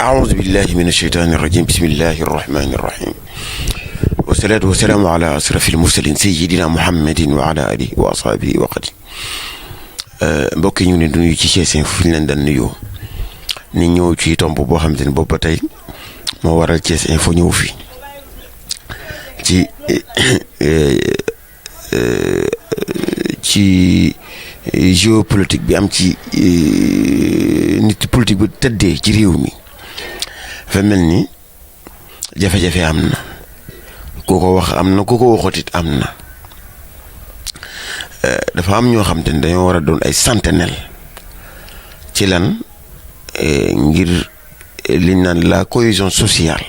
أعوذ بالله من الشيطان الرجيم بسم الله الرحمن الرحيم والصلاة والسلام على أشرف المرسلين سيدنا محمد وعلى آله وأصحابه وقدم mbokk yi ñu ne nuyu ci Thiès Info fi ñu leen daan nuyoo ni ñëw ci tomb boo xamante ne boobu ba tey moo waral Thiès Info ñëw fi ci géopolitique bi am ci nit politique bi tëddee ci réew mi fa mel ni jafe-jafe am na ku ko wax am na ku ko waxatit am na dafa am ñoo xam te ne dañoo war a doon ay sentinelle ci lan ngir liñ naan la cohésion sociale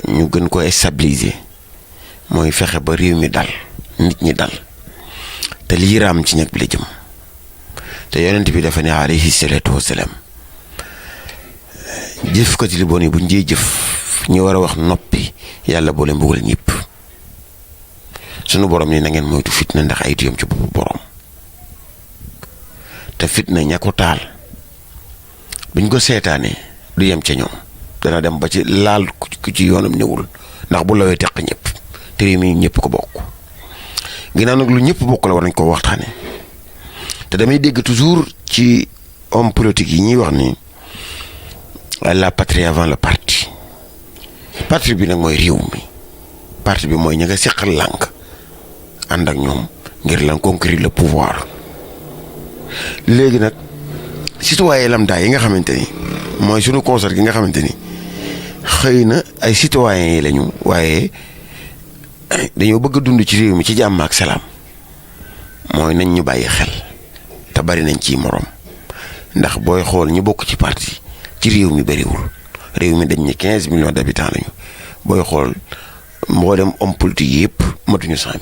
ñu gën ko stabiliser mooy fexe ba réew mi dal nit ñi dal te lii raam ci ñag bi la jëm te yonent bi dafa ne alayhi salaatu wasalaam jëf ko ci li bon yi buñ jee jëf ñu war a wax noppi yàlla boole mbugal ñëpp sunu borom ni na ngeen moytu fitna ndax ay tuyam ci boppu borom te fitna ña ko taal buñ ko seetaanee du yem ca ñoom dana dem ba ci laal ku ci yoonam newul ndax bu lawee teq ñëpp te réew mi ñëpp ko bokk ginnaaw nag lu ñëpp bokk la war nañ ko waxtaane te damay dégg toujours ci homme politique yi ñuy wax ni la patrie avant le parti parti bi nag mooy réew mi parti bi mooy ña nga seqal lànk ànd ak ñoom ngir lan conquérir le pouvoir léegi nag citoyen lambda yi nga xamante ni mooy sunu concert gi nga xamante ni xëy na ay citoyens yi lañu waaye dañoo bëgg a dund ci réew mi ci jàmm ak salaam mooy nañ ñu bàyyi xel te bari nañ ciy morom ndax booy xool ñu bokk ci parti ci réew mi bariwul réew mi dañ ne 15 millions d'habitants lañu booy xool mboolem homme politique yëpp matuñu 100 000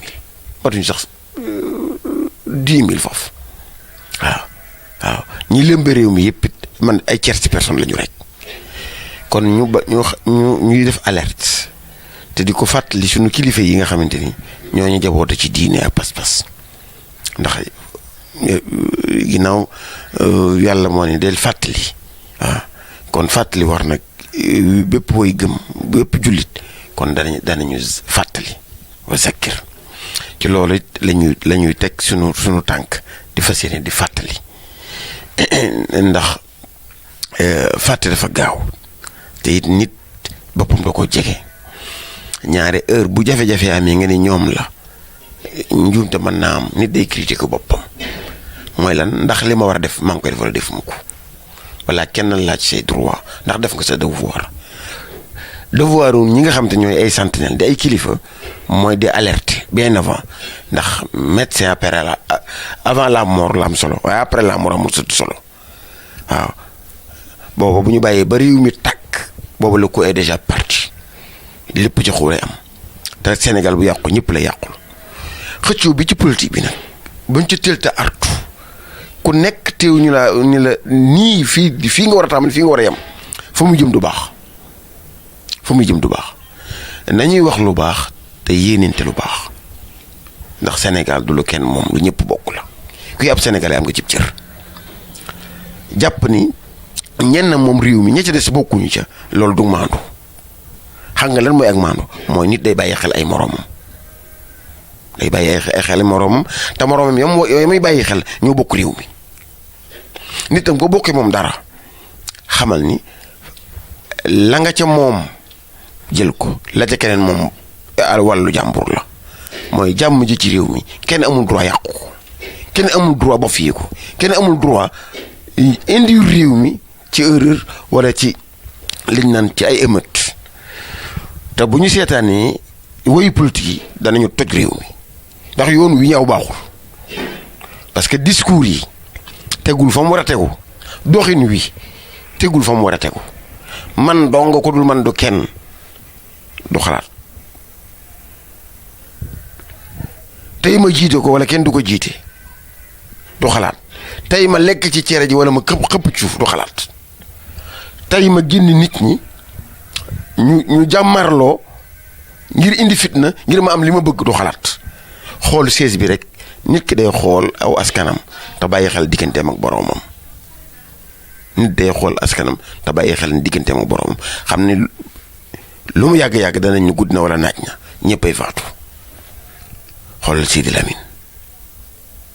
matuñu sax 10 000 foofu waaw ñi lëmbe réew mi yëpp man ay tierce personne lañu rek kon ñuy def alerte te di ko fàttali suñu kilifa yi nga xamante ni ñooñu jaboote ci diine ak pas-pas ndax ginnaaw yàlla moo ne del fàttali waaw kon fàttali war nag bépp woy gëm bépp jullit kon danañu fàttali wa zakkir ci loolu it lañuy teg sunu tànk di fas yéene di fàttali ndax fàtte dafa gaaw te it nit boppam da ko jege ñaare heure bu jafe-jafe amee nga ni ñoom la njuumte mën naa am nit day critiquer boppam mooy lan ndax li ma war a def maa ngi koy def wala defuma ko walla kenn laaj say droit ndax def nga sa devoir ñi nga xam te ñooy ay sentinelle di ay kilifa mooy di alerter bien avant ndax médecin avant la mort la am solo waaye après la mort amul solo waaw boobu bu ñu bàyyee ba réew mi tàkk boobu le coup est déjà parti lépp ci xuuree am te Sénégal bu yàqu ñëpp la yàqul xëccoo bi ci politique bi nag bañ ci teel te artu ku nekk teew ñu la ni la nii fii nga war a tàmbali fii nga war a yem fa mu jëm du baax nañuy wax lu baax te yéenente lu baax ndax Sénégal du lu kenn moom lu ñëpp bokk la kuy ab sénégalais am nga cib cër jàpp ni ñenn moom réew mi ña ca des bokkuñu ca loolu du maandu xam nga lan mooy ak maandu mooy nit day bàyyi xel ay moromam te moromam yooyu may bàyyi xel ñoo bokk réew mi nit tam ko bokkee moom dara xamal ni la nga ca moom jël ko la ca keneen moom wàllu jàmbur la mooy jàmm ji ci réew mi kenn amul droit yàqu ko kenn amul droit ba fii ko kenn amul droit indi réew mi ci erreur wala ci liñ naan ci ay émeute te bu ñu seetaanee woyu politique yi danañu toj réew mi ndax yoon wi ñaaw baaxul parce que discours yi tegul fa mu war a tegu doxin wi tegul fa mu war a tegu man doo nga ko dul man du kenn du xalaat tey ma jiite ko wala kenn du ko jiite du xalaat tey ma lekk ci cere ji wala ma xëpp suuf du xalaat tey ma génn nit ñi ñu jàmmarloo ngir indi fitna ngir ma am li ma bëgg du xalaat xool sees bi rek nit ki day xool aw askanam te bàyyi xel digganteem ak boroomam nit day xool askanam te bàyyi xel ni diggante mu borom xam ne lu mu yàgg-yàgg danañ ñu gudd na wala naaj na ñëppay faatu. xoolal Sidi Lamine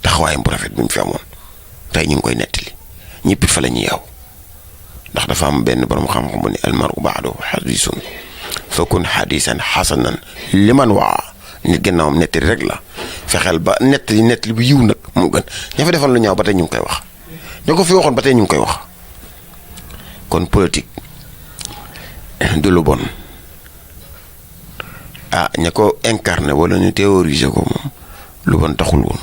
taxawaayam bu rafet bi mu fi amoon tey ñu ngi koy nettali ñëpp fa la ñuy yaw ndax dafa am benn borom xam-xam bu ne almaru ba'du hadiisun fa kun hadiisan hasanan liman waa nit gannaawam nettali rek la fexeel ba nettali bu yiw nag moo gën ña fa defal lu ñaaw ba tey ñu ngi koy wax ña ko fi waxoon ba tey ñu ngi koy wax kon politique du lu bon ña ko incarné wala ñu théoriser ko moom lu bon taxul woon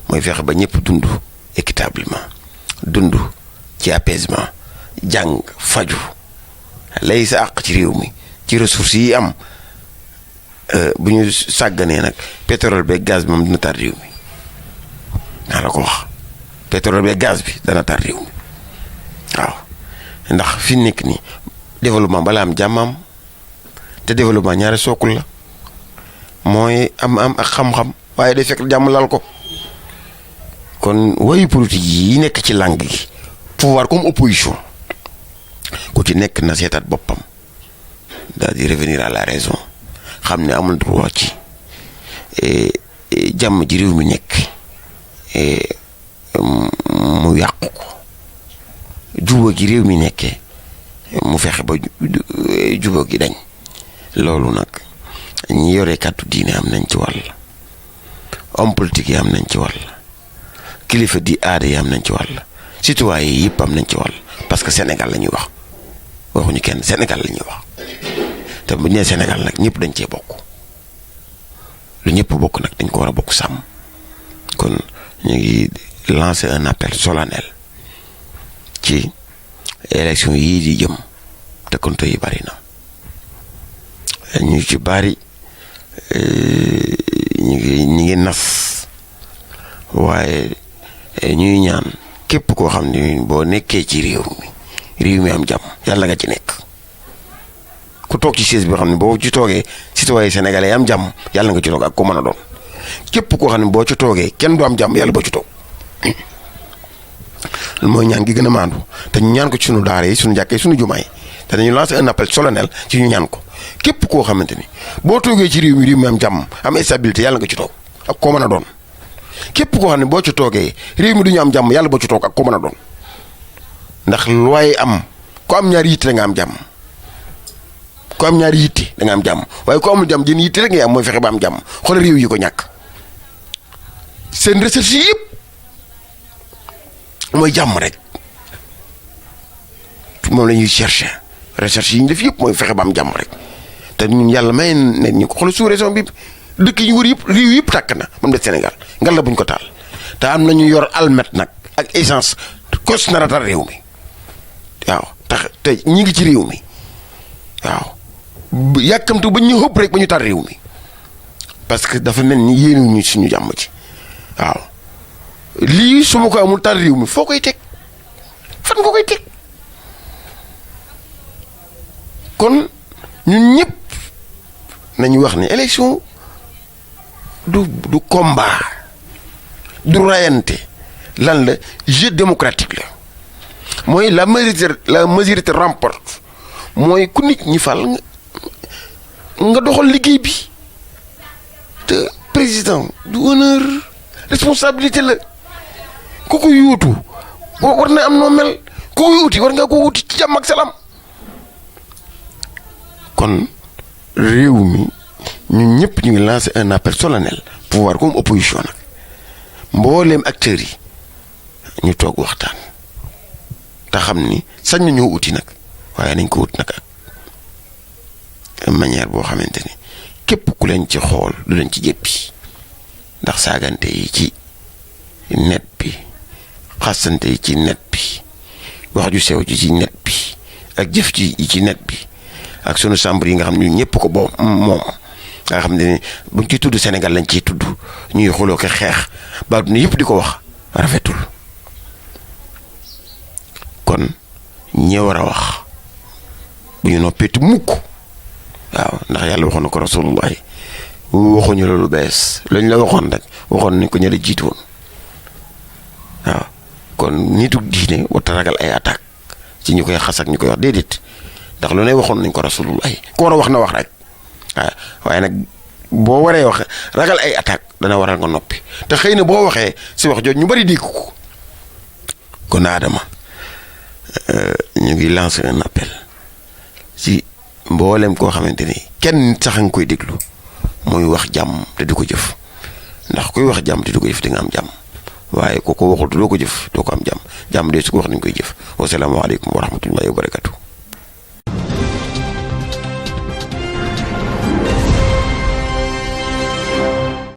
mooy fexe ba ñëpp dund équitablement dund ci apaisement jàng faju lay sa àq ci réew mi ci ressources yi am bu ñu sàgganee nag pétrole beeg gaz bi moom dina tar réew mi naa la ko wax pétrole beeg gaz bi dana tar réew mi waaw ndax fi nekk nii développement balaa am jàmmam te développement ñaare sookul la mooy am ak xam-xam waaye day fekk jàmm lal ko kon wayu politique yi nekk ci langue gi pouvoir comme opposition ku ci nekk na seetaat boppam daal di revenir à la raison xam ne amul droit ci jàmm ji réew mi nekk mu yàqu ko juba gi réew mi nekkee mu fexe ba juba gi dañ loolu nag ñi yore kàddu diine am nañ ci wàll homme politique yi am nañ ci wàll kilifa di aada yi am nañ ci wàll citoyen yi yëpp am nañ ci wàll parce que Sénégal la ñuy wax waxuñu kenn Sénégal la ñuy wax te bu ñu nee Sénégal nag ñëpp dañ cee bokk lu ñëpp bokk nag dañ ko war a bokk sàmm kon ñu ngi lancer un appel solennel ci élection yii di jëm te konto yi bari na ñu ci bari ñu ngi nas waaye ñuy ñaan képp koo xam ne boo nekkee ci réew mi am jàmm yàlla nga ci nekk ku toog ci siège bi xam ne boo ci toogee citoyen sénégalais am jàmm yàlla nga ci toog ak ko mën a doon képp koo xam ne boo ci toogee kenn du am jàmm yàlla boo ci toog mooy ñaan gi gën a maandu te ñu ñaan ko ci sunu daara yi sunu jàkkee sunu jumaa yi te dañu lancer un appel solennel ci ñu ñaan ko képp koo xamante ni boo toogee ci réew mi am jàmm am stabilité yàlla nga ci toog ak koo mën a doon képp koo xam ne boo ci toogee réew mi du ñu am jàmm yàlla boo ci toog ak koo mën a doon ndax looy am ku am ñaari yitte da nga am jàmm ku am ñaari yitte da nga am jàmm waaye ku amul jàmm jën yitte rek ngay am mooy fexe ba am jàmm xoolal réew yi ko ñàkk seen recherche yi yëpp mooy jàmm rek moom la ñuy chercher recherche yi ñu def yëpp mooy fexe ba am jàmm rek te ñun yàlla may ne ñu ko xool sous-région bi dëkk yi ñu wër yëpp réew yëpp tàkk na moom des Sénégal ngal la buñ ko taal te am na ñu yor almet nag ak essence kos nar a tar réew mi waaw tax te ñi ngi ci réew mi waaw yàkkamtu ba ñu xëpp rek ba ñu tar réew mi parce que dafa mel ni yéenewuñu suñu jàmm ci waaw lii su ma ko amul tar réew mi foo koy teg fan nga koy teg kon ñun ñëpp nañu wax ne élection du combat du rayante lan la jeu démocratique la mooy la majorité remporte mooy ku nit ñi fal nga doxal liggéey bi te président du honneur responsabilité la ku ko yuutu war na am noo mel ku ko yuuti war nga ko wuti ci jàmm ak salaam kon réew mi ñun ñëpp ñu ngi lancé un appel solennel pouvoir comme opposition nag mbooleem acteurs yi ñu toog waxtaan te xam ni sañ nañoo uti nag waaye nañ ko wut nag ak manière boo xamante ni képp ku leen ci xool du leen ci jéppi ndax saagante yi ci net bi xasante yi ci net bi wax ju sew ji ci net bi ak jëf ji yi ci net bi ak sunu chambre yi nga xam ne ñëpp ko moom nga xam ne buñ ciy tudd Sénégal lañ ciy tudd ñuy xuloo ko xeex ba duna yëpp di ko wax rafetul kon ñi war a wax bu ñu noppeeti mukk waaw ndax yàlla waxoon na ko rasulullahi waxuñu loolu bees lañ la waxoon rek waxoon nañ ko ña la jiitu woon waaw kon nitu diine warta ragal ay attaque ci ñu koy xas ak ñu koy wax déedéet ndax lu ne waxoon nañ ko rasulullah ku war a wax na wax rek waaye nag boo waree wax ragal ay attaque dana waral nga noppi te xëy na boo waxee si wax jooju ñu bari dégg ko kon Adama ñu ngi lancer un appel ci mboolem koo xamante ni kenn sax nga koy déglu muy wax jàmm te du ko jëf ndax kuy wax jàmm te du ko jëf di nga am jàmm waaye ku ko waxul te doo ko jëf doo ko am jàmm jàmm de su ko wax nañ koy jëf wasalaamaaleykum wa rahmatullahi wa barakatu